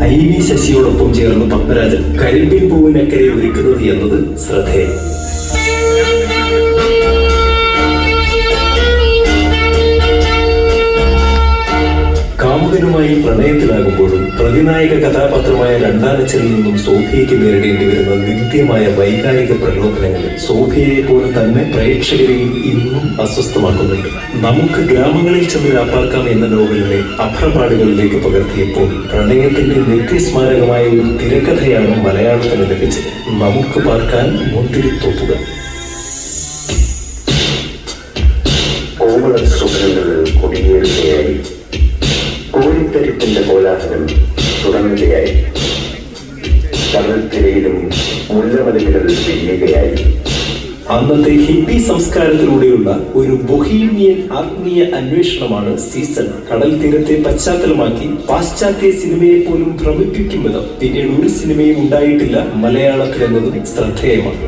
IV ശശിയോടൊപ്പം ചേർന്ന് പത്മരാജൻ കരിമ്പിൻ പൂവിനക്കരെ ഒരുക്കുന്നത് എന്നത് ശ്രദ്ധേയം. കാമുകനുമായി പ്രണയത്തിലാകുമ്പോഴും പ്രതിനായക കഥാപാത്രമായ രണ്ടാനച്ചലിൽ നിന്നും സോഫിയയ്ക്ക് നേരിടേണ്ടി വരുന്ന നിത്യമായ വൈകാരിക പ്രലോഭനങ്ങൾ സോഫിയയെ പോലെ തന്നെ പ്രേക്ഷകരെയും ഇന്നും അസ്വസ്ഥമാക്കുന്നുണ്ട്. നമുക്ക് ഗ്രാമങ്ങളിൽ ചെന്ന് രാപ്പാർക്കാം എന്ന നോവലിനെ അഭ്രപാടുകളിലേക്ക് പകർത്തിയപ്പോൾ പ്രണയത്തിന്റെ നിത്യസ്മാരകമായ ഒരു തിരക്കഥയാണ് മലയാളത്തിന് ലഭിച്ചത്. നമുക്ക് പാർക്കാൻ മുന്തിരിത്തോപ്പുകൾ. കൊടിയേറുകയായി കോഴിത്തരിപ്പിന്റെ കോലാഹലം തുടങ്ങുകയായി. കടൽത്തിരയിലും മുല്ലമലകൾ പെയ്യുകയായി. അന്നത്തെ ഹിപ്പി സംസ്കാരത്തിലൂടെയുള്ള ഒരു ബൊഹീമിയൻ ആത്മീയ അന്വേഷണമാണ് സീസൺ. കടൽ തീരത്തെ പശ്ചാത്തലമാക്കി പാശ്ചാത്യ സിനിമയെ പോലും ഭ്രമിപ്പിക്കും വിധം പിന്നീട് ഒരു സിനിമയും ഉണ്ടായിട്ടില്ല മലയാളത്തിലെന്നതും ശ്രദ്ധേയമാണ്.